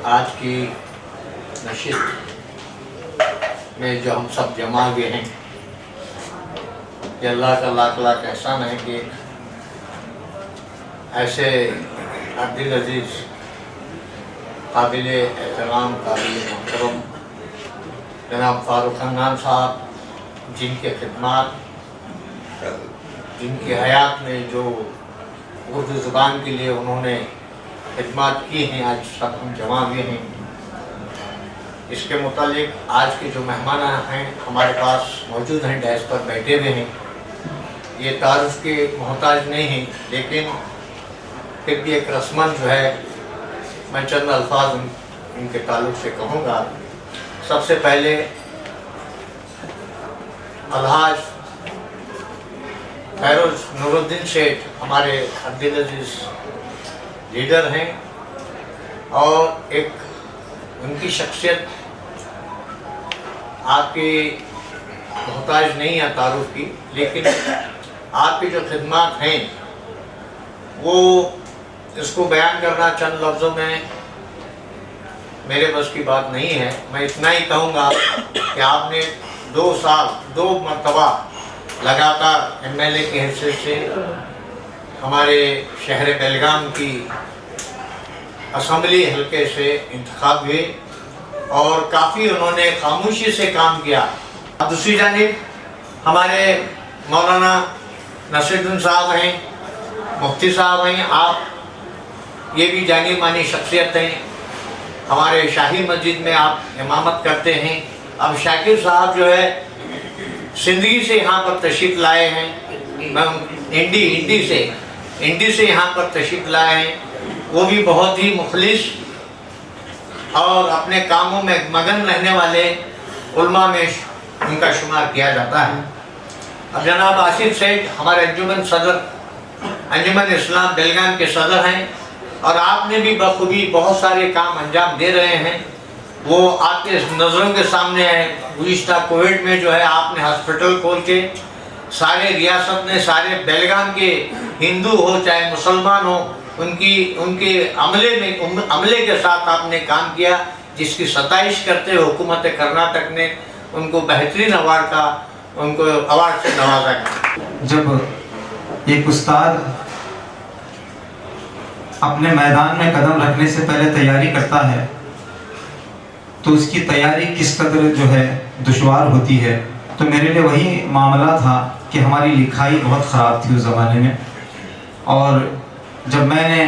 आज की नशिस्त में जो हम सब जमा हुए हैं, ये अल्लाह का लाख लाख एहसान है कि ऐसे अब्दुल अजीज़ काबिल एहतराम काबिल मोहतरम जनाब फारूक खान साहब, जिनके खिदमात जिनकी हयात में जो उर्दू ज़ुबान के लिए उन्होंने खिदमत की हैं, आज सब हम जमा हुए हैं। इसके मुतालिक आज के जो मेहमान हैं हमारे पास मौजूद हैं, डैश पर बैठे हुए हैं, ये तारुफ के मोहताज नहीं हैं, लेकिन फिर भी एक रस्मन जो है मैं चंद अल्फाज इनके ताल्लुक़ से कहूँगा। सबसे पहले अलहाज फैरोज नूरुद्दीन सेठ हमारे अब्दुल अजीज़ लीडर हैं और एक उनकी शख्सियत आपकी मोहताज नहीं है तारुफ की, लेकिन आपकी जो खिदमत हैं वो इसको बयान करना चंद लफ्ज़ों में मेरे बस की बात नहीं है। मैं इतना ही कहूँगा कि आपने 2 साल 2 मरतबा लगातार MLA की हैसियत से हमारे शहर बेलगाम की असम्बली हल्के से इंतखाब हुए और काफ़ी उन्होंने खामोशी से काम किया। अब दूसरी जानिब हमारे मौलाना नसीरुद्दीन साहब हैं, मुफ्ती साहब हैं, आप ये भी जानी मानी शख्सियत हैं, हमारे शाही मस्जिद में आप इमामत करते हैं। अब शाकिर साहब जो है सिंदगी से यहाँ पर तशरीफ़ लाए हैं, इंडी से यहाँ पर तशरीफ़ लाए हैं, वो भी बहुत ही मुखलिस और अपने कामों में मगन रहने वाले उलमा में उनका शुमार किया जाता है। अब जनाब आसिफ सेठ हमारे अंजुमन इस्लाम बेलगाम के सदर हैं और आपने भी बखूबी बहुत सारे काम अंजाम दे रहे हैं, वो आपके नज़रों के सामने है। गुज़िश्ता कोविड में जो है आपने हॉस्पिटल खोल के सारे रियासत ने, सारे बेलगाम के हिंदू हो चाहे मुसलमान हो, उनके अमले के साथ आपने काम किया, जिसकी सताइश करते हुए हुकूमत कर्नाटक ने उनको बेहतरीन अवार्ड से नवाजा गया। जब एक उस्ताद अपने मैदान में कदम रखने से पहले तैयारी करता है तो उसकी तैयारी किस कदर जो है दुश्वार होती है। تو میرے لیے وہی معاملہ تھا کہ ہماری لکھائی بہت خراب تھی اس زمانے میں، اور جب میں نے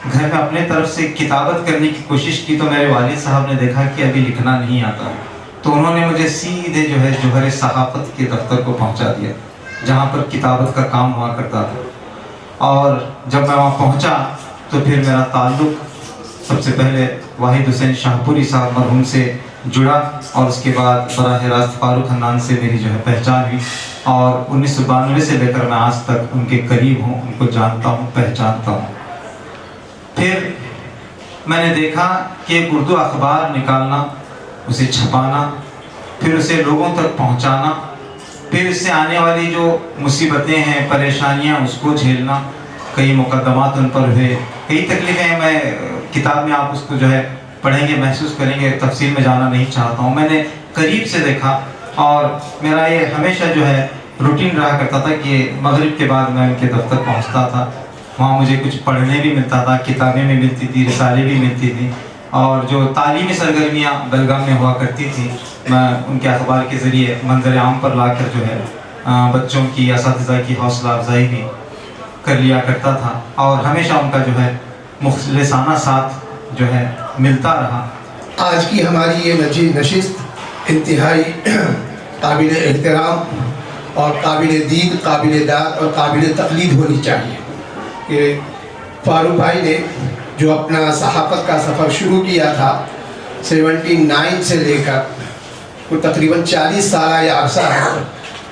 گھر میں اپنے طرف سے کتابت کرنے کی کوشش کی تو میرے والد صاحب نے دیکھا کہ ابھی لکھنا نہیں آتا، تو انہوں نے مجھے سیدھے جو ہے جوہر صحافت کے دفتر کو پہنچا دیا جہاں پر کتابت کا کام ہوا کرتا تھا۔ اور جب میں وہاں پہنچا تو پھر میرا تعلق سب سے پہلے واحد حسین شاہ پوری صاحب مرحوم سے جڑا، اور اس کے بعد براہ راست فاروق حنان سے میری جو ہے پہچان ہوئی، اور 1992 سے لے کر میں آج تک ان کے قریب ہوں، ان کو جانتا ہوں، پہچانتا ہوں۔ پھر میں نے دیکھا کہ ایک اردو اخبار نکالنا، اسے چھپانا، پھر اسے لوگوں تک پہنچانا، پھر اس سے آنے والی جو مصیبتیں ہیں، پریشانیاں، اس کو جھیلنا، کئی مقدمات ان پر ہوئے، کئی تکلیفیں، میں کتاب میں آپ اس کو جو ہے پڑھیں گے، محسوس کریں گے، تفصیل میں جانا نہیں چاہتا ہوں۔ میں نے قریب سے دیکھا، اور میرا یہ ہمیشہ جو ہے روٹین رہا کرتا تھا کہ مغرب کے بعد میں ان کے دفتر پہنچتا تھا، وہاں مجھے کچھ پڑھنے بھی ملتا تھا، کتابیں بھی ملتی تھی، رسالے بھی ملتی تھی، اور جو تعلیمی سرگرمیاں بلگام میں ہوا کرتی تھی میں ان کے اخبار کے ذریعے منظر عام پر لا کر جو ہے بچوں کی، اساتذہ کی حوصلہ افزائی بھی کر لیا کرتا تھا، اور ہمیشہ ان کا جو ہے مخلصانہ ساتھ جو ہے ملتا رہا۔ آج کی ہماری یہ نشست انتہائی قابل احترام اور قابل دید، قابل داد اور قابل تقلید ہونی چاہیے کہ فاروق بھائی نے جو اپنا صحافت کا سفر شروع کیا تھا 79 سے لے کر وہ تقریباً 40 سالہ یا عرصہ ہے،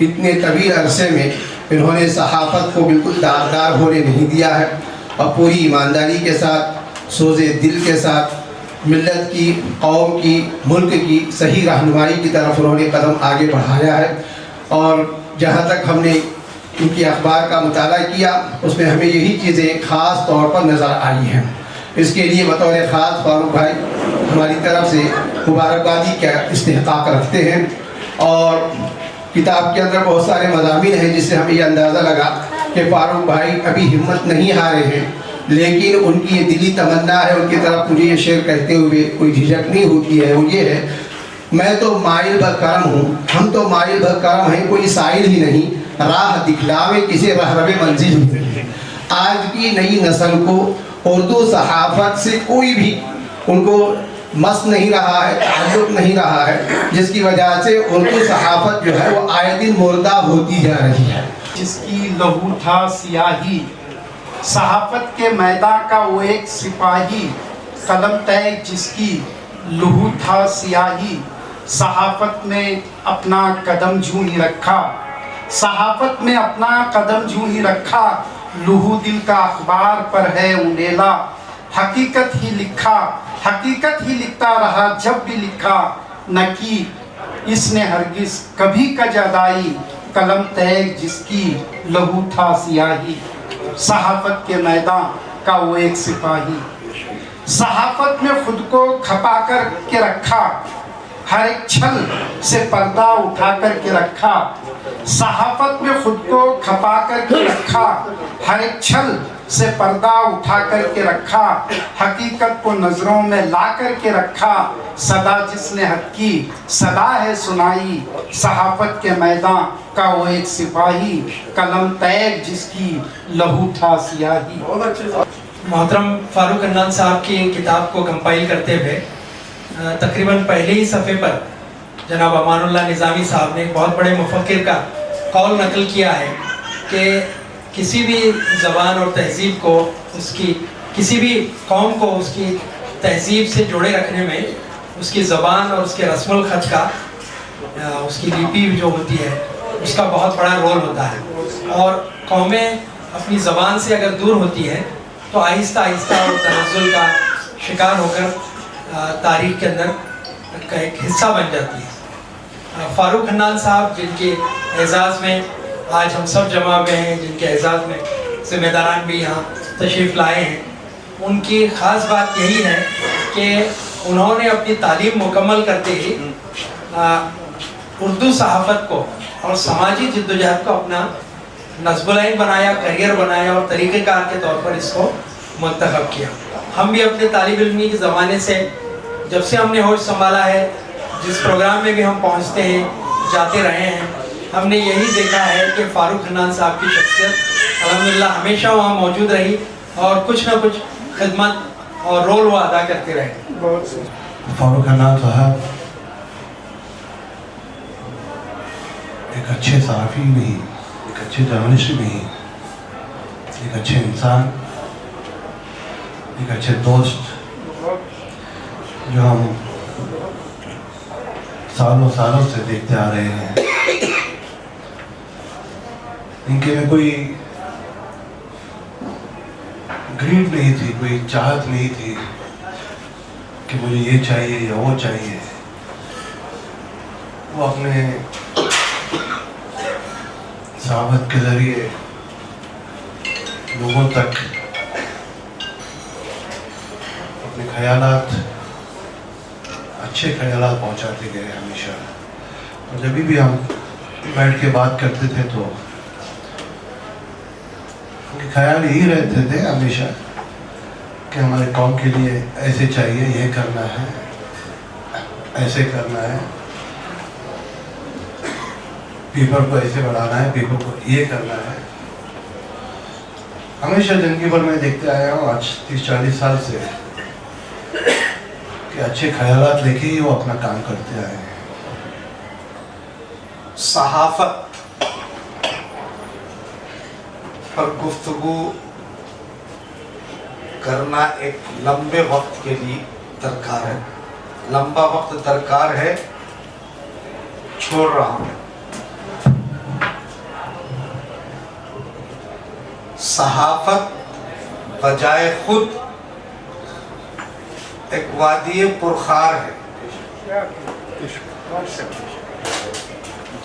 اتنے طویل عرصے میں انہوں نے صحافت کو بالکل داغدار ہونے نہیں دیا ہے، اور پوری ایمانداری کے ساتھ، سوز دل کے ساتھ ملت کی، قوم کی، ملک کی صحیح رہنمائی کی طرف انہوں نے قدم آگے بڑھایا ہے۔ اور جہاں تک ہم نے ان کی اخبار کا مطالعہ کیا، اس میں ہمیں یہی چیزیں خاص طور پر نظر آئی ہیں۔ اس کے لیے بطور خاص فاروق بھائی ہماری طرف سے مبارکبادی کا استحقاق رکھتے ہیں، اور کتاب کے اندر بہت سارے مضامین ہیں جس سے ہمیں یہ اندازہ لگا کہ فاروق بھائی ابھی ہمت نہیں ہارے ہیں، لیکن ان کی یہ دلی تمنا ہے، ان کی طرف مجھے یہ شعر کہتے ہوئے کوئی جھجک نہیں ہوتی ہے، وہ یہ ہے: میں تو مائل بکرم ہوں، ہم تو مائل بکرم ہیں، کوئی سائل ہی نہیں، راہ دکھلاوے کسی رہرو منزل ہی نہیں۔ آج کی نئی نسل کو اردو صحافت سے کوئی بھی ان کو مس نہیں رہا ہے، تعلق نہیں رہا ہے، جس کی وجہ سے اردو صحافت جو ہے وہ آئے دن مردہ ہوتی جا رہی ہے۔ جس کی لہو تھا سیاہی، صحافت کے میدان کا وہ ایک سپاہی، قلم تیگ جس کی لہو تھا سیاہی، صحافت میں اپنا قدم جوں ہی رکھا، صحافت میں اپنا قدم جوں ہی رکھا، لہو دل کا اخبار پر ہے انڈیلا، حقیقت ہی لکھا، حقیقت ہی لکھتا رہا، جب بھی لکھا نہ کی اس نے ہرگز کبھی کج ادائی، قلم تیگ جس کی لہو تھا سیاہی، صحافت کے میدان کا وہ ایک سپاہی، صحافت میں خود کو کھپا کر کے رکھا، ہر ایک چھل سے پردہ اٹھا کر کے رکھا، صحافت میں خود کو کھپا کر کے رکھا، ہر ایک چھل سے پردہ اٹھا کر کے رکھا، حقیقت کو نظروں میں لا کر کے رکھا، صدا جس نے حق کی صدا ہے سنائی، صحافت کے میدان کا وہ ایک سپاہی، قلم تیگ جس کی لہو تھا سیاہی۔ محترم فاروق حنان صاحب کی کتاب کو کمپائل کرتے ہوئے تقریباً پہلے ہی صفحے پر جناب امان اللہ نظامی صاحب نے ایک بہت بڑے مفکر کا قول نقل کیا ہے کہ کسی بھی زبان اور تہذیب کو، اس کی کسی بھی قوم کو اس کی تہذیب سے جوڑے رکھنے میں اس کی زبان اور اس کے رسم الخط کا، اس کی لپی جو ہوتی ہے اس کا بہت بڑا رول ہوتا ہے، اور قومیں اپنی زبان سے اگر دور ہوتی ہیں تو آہستہ آہستہ اور تنزل کا شکار ہو کر تاریخ کے اندر کا ایک حصہ بن جاتی ہے۔ فاروق حنان صاحب جن کے اعزاز میں آج ہم سب جمع ہوئے ہیں، جن کے اعزاز میں ذمہ داران بھی یہاں تشریف لائے ہیں، ان کی خاص بات یہی ہے کہ انہوں نے اپنی تعلیم مکمل کرتے ہی اردو صحافت کو اور سماجی جدوجہد کو اپنا نصب العین بنایا، کریئر بنایا، اور طریقہ کار کے طور پر اس کو منتخب کیا۔ ہم بھی اپنے طالب علمی کے زمانے سے جب سے ہم نے ہوش سنبھالا ہے، جس پروگرام میں بھی ہم پہنچتے ہیں، जाते रहे हैं, हमने यही देखा है कि फारूक हन्नान साहब की शख्सियत अल्हम्दुलिल्लाह हमेशा वहाँ मौजूद रही और कुछ ना कुछ खिदमत और रोल वो अदा करते रहे। फारूक हन्नान साहब एक अच्छे सहाफ़ी भी, एक अच्छे जर्नलिस्ट भी, एक अच्छे इंसान, एक अच्छे दोस्त, जो हम सालों सालों से देखते आ रहे हैं। इनके में कोई ग्रीड नहीं थी, कोई चाहत नहीं थी कि मुझे ये चाहिए या वो चाहिए। वो अपने सहाबत के ज़रिए लोगों तक अपने ख़यालात, अच्छे ख़यालात पहुंचाते गए हमेशा। और जब भी हम बैठ के बात करते थे तो उनके ख्याल यही रहते थे हमेशा कि हमारे कौम के लिए ऐसे चाहिए, ये करना है, ऐसे करना है, पेपर को ऐसे बढ़ाना है, पेपर को ये करना है। हमेशा ज़िंदगी भर मैं देखते आया हूँ आज 30-40 साल से कि अच्छे ख्यालात लेके ही वो अपना काम करते आए हैं। सहाफत पर गुफ्तगू करना एक लंबे वक्त के लिए दरकार है, लंबा वक्त दरकार है। छोड़ रहा हूँ। सहाफत बजाय खुद एक वादी पुरखार है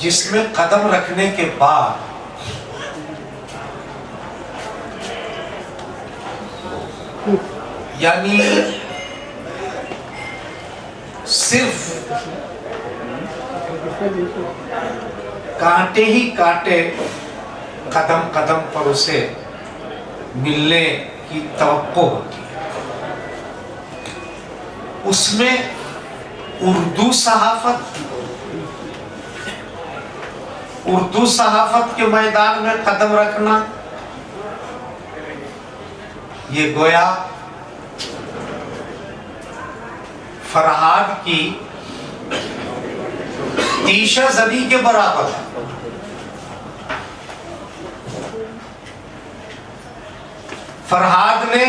जिसमें कदम रखने के बाद यानी सिर्फ कांटे ही कांटे कदम कदम पर उसे मिलने की तवक्को होती है। उसमें उर्दू सहाफत के मैदान में कदम रखना, ये गोया फरहाद की तीशा ज़दी के बराबर है। फरहाद ने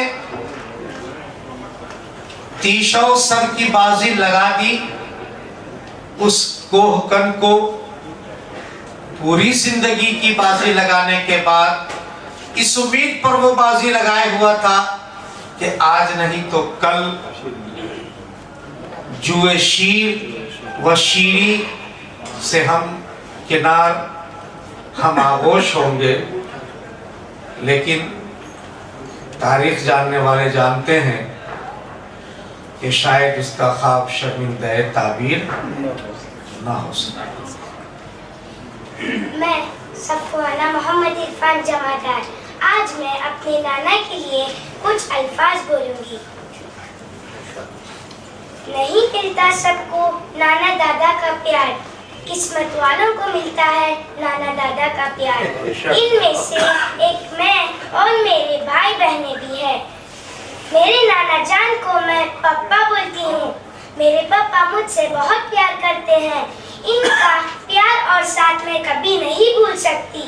तीशा सर की बाजी लगा दी, उस कोहकन को पूरी जिंदगी की बाजी लगाने के बाद इस उम्मीद पर वो बाजी लगाए हुआ था कि आज नहीं तो कल जुए शीर व शीरी से हम किनार, हम आगोश होंगे। लेकिन तारीख जानने वाले जानते हैं कि शायद उसका ख्वाब शर्मिंदा ताबीर ना हो सके। मैं सफवाना मोहम्मद इरफान जमादार, आज मैं अपने नाना के लिए कुछ अल्फाज बोलूंगी। नहीं मिलता सबको नाना दादा का प्यार, किस्मत वालों को मिलता है नाना दादा का प्यार। इनमें से एक मैं और मेरे भाई बहनें भी हैं। मेरे नाना जान को मैं पप्पा बोलती हूँ। मेरे पापा मुझसे बहुत प्यार करते हैं। इनका प्यार और साथ में कभी नहीं भूल सकती।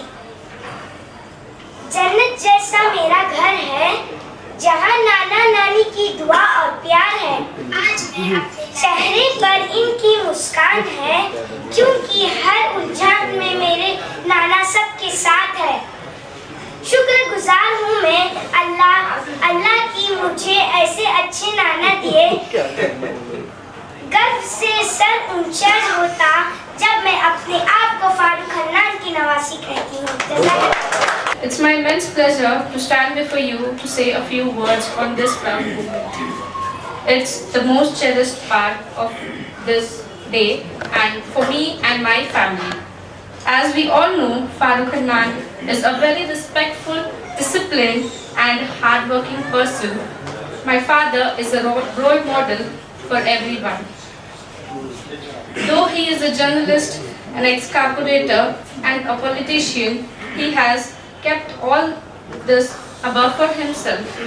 जन्नत जैसा मेरा घर है, जहाँ नाना नानी की दुआ और प्यार है। आज मैं चेहरे पर इनकी मुस्कान है, क्योंकि हर उलझन में मेरे नाना सबके साथ है। शुक्रगुजार हूँ मैं अल्लाह की मुझे ऐसे अच्छे नाना दिए। गर्व से सर ऊंचा होता जब मैं अपने आप को फारूक हन्नान की नवासी कहती हूँ। It's my immense pleasure to stand before you to say a few words on this proud moment. It's the most cherished part of this day and for me and my family. As we all know, Farooq Hannan is a very respectful, disciplined and hardworking person. My father is a role model for everyone. Though he is a journalist an ex-corporator and a politician, he has kept all this above for himself.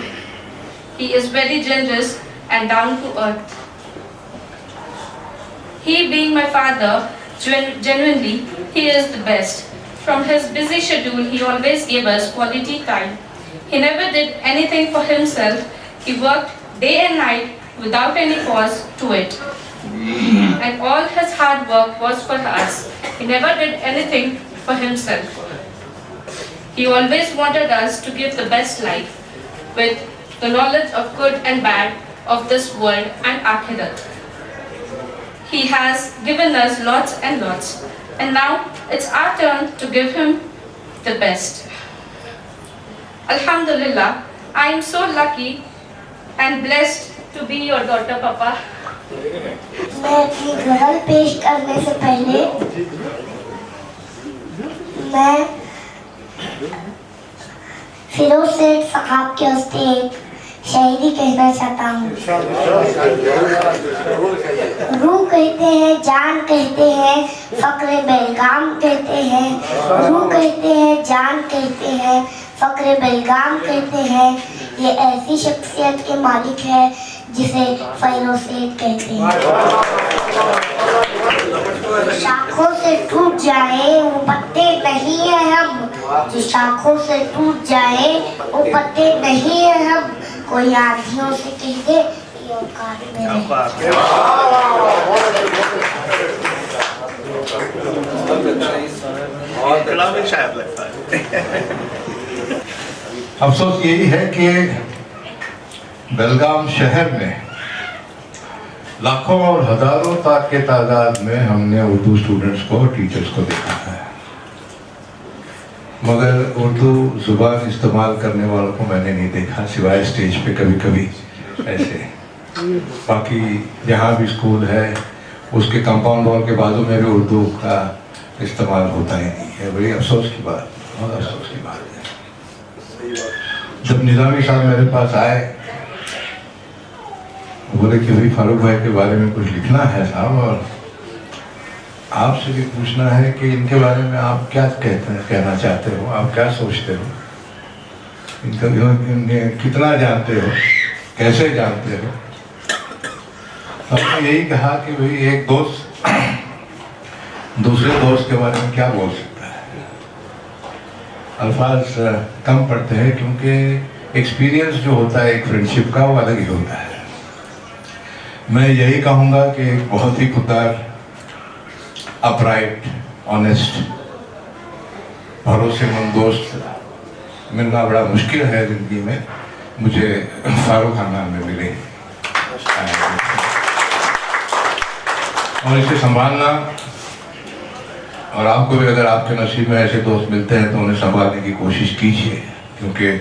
He is very generous and down to earth. He being my father, genuinely, he is the best. From his busy schedule, he always gave us quality time. He never did anything for himself. He worked day and night without any pause to it. And all his hard work was for us. He never did anything for himself. He always wanted us to give the best life with the knowledge of good and bad of this world and Akhirat. He has given us lots and lots. And now it's our turn to give him the best. Alhamdulillah, I am so lucky and blessed to be your daughter, Papa. मैं अपनी गज़ल पेश करने से पहले मैं फिरोज सेठ साहब के हस्ते एक शायरी कहना चाहता हूँ। रूह कहते हैं, जान कहते हैं, फक्र बेलगाम कहते हैं। रूह कहते हैं, जान कहते हैं, फक्र बेलगाम कहते हैं। ये ऐसी शख्सियत के मालिक है जिसे फिरोज सेठ कहते हैं। शाखों से टूट जाए वो पत्ते नहीं है हम, जो शाखों से टूट जाए वो पत्ते नहीं है हम। कोई आंधियों से कह दे ये औकात में नहीं। अफसोस यही है कि बेलगाम शहर में लाखों और हजारों तक के तादाद में हमने उर्दू स्टूडेंट्स को, टीचर्स को देखा है, मगर उर्दू ज़ुबान इस्तेमाल करने वालों को मैंने नहीं देखा, सिवाय स्टेज पे कभी कभी ऐसे। बाकी जहाँ भी स्कूल है उसके कंपाउंड वॉल के बाजू में भी उर्दू का इस्तेमाल होता ही नहीं है। बड़ी अफसोस की बात, बहुत अफसोस की बात है। जब निज़ामी साहब मेरे पास आए, बोले कि भाई फारूक भाई के बारे में कुछ लिखना है साहब, और आपसे भी पूछना है कि इनके बारे में आप क्या कहना चाहते हो, आप क्या सोचते हो, इनके कितना जानते हो, कैसे जानते हो। हमने यही कहा कि भाई एक दोस्त दूसरे दोस्त के बारे में क्या बोल सकता है, अल्फाज कम पड़ते हैं, क्योंकि एक्सपीरियंस जो होता है एक फ्रेंडशिप का वो अलग ही होता है। मैं यही कहूँगा कि एक बहुत ही खुददार, अपराइट, ऑनेस्ट, भरोसेमंद दोस्त मिलना बड़ा मुश्किल है ज़िंदगी में। मुझे फारूक खानदान में मिले और इसे संभालना, और आपको भी अगर आपके नसीब में ऐसे दोस्त मिलते हैं तो उन्हें संभालने की कोशिश कीजिए, क्योंकि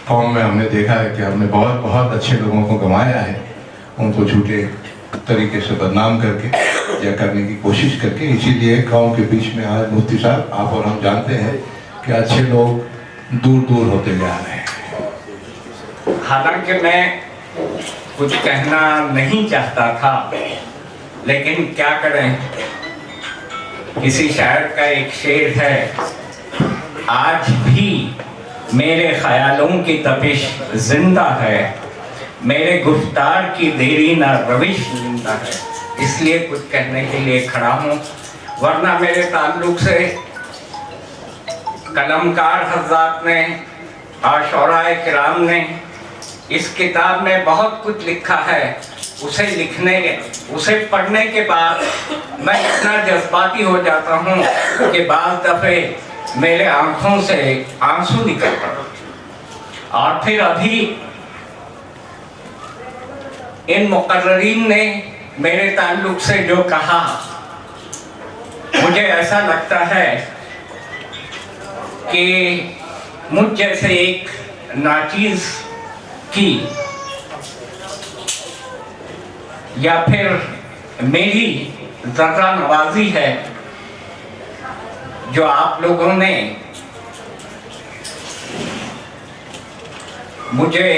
कौम में हमने देखा है कि हमने बहुत बहुत अच्छे लोगों को गंवाया है, उनको झूठे तरीके से बदनाम करके या करने की कोशिश करके। इसीलिए कौम के बीच में आज मुफ्ती साहब, आप और हम जानते हैं कि अच्छे लोग दूर दूर होते जा रहे हैं। हालांकि मैं कुछ कहना नहीं चाहता था, लेकिन क्या करें, किसी शायर का एक शेर है, आज भी मेरे ख्यालों की तपिश जिंदा है, मेरे गुफ्तार की देरी ना रविश जिंदा है। इसलिए कुछ कहने के लिए खड़ा हूँ, वरना मेरे ताल्लुक से कलमकार हज़रात ने, आशौराए किराम ने इस किताब में बहुत कुछ लिखा है। उसे पढ़ने के बाद मैं इतना जज्बाती हो जाता हूँ कि बाज़ दफ़े मेरे आंखों से आंसू निकल पड़े। और फिर अभी इन मुकर्ररीन ने मेरे ताल्लुक से जो कहा, मुझे ऐसा लगता है कि मुझ जैसे एक नाचीज़ की या फिर मेरी ज़र्रा नवाजी है जो आप लोगों ने मुझे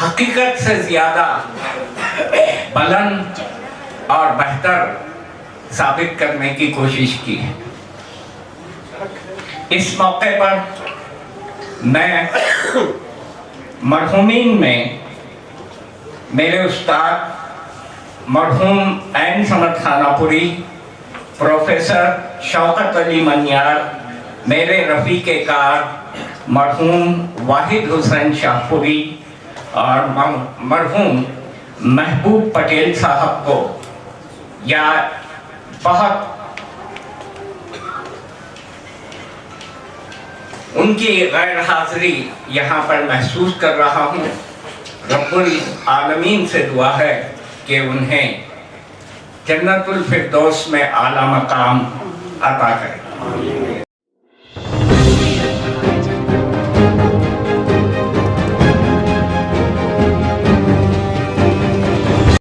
हकीकत से ज़्यादा बुलंद और बेहतर साबित करने की कोशिश की है। इस मौके पर मैं मरहूमीन में मेरे उस्ताद मरहूम ऐन समद खानापुरी, प्रोफेसर शौकत अली मनियार, मेरे रफ़ीक़े कार मरहूम वाहिद हुसैन शाहपुरी और मरहूम महबूब पटेल साहब को या बहुत उनकी गैर हाज़िरी यहाँ पर महसूस कर रहा हूँ। रब्बुल आलमीन से दुआ है कि उन्हें जन्नतुल फिरदौस में आला मकाम अता करे।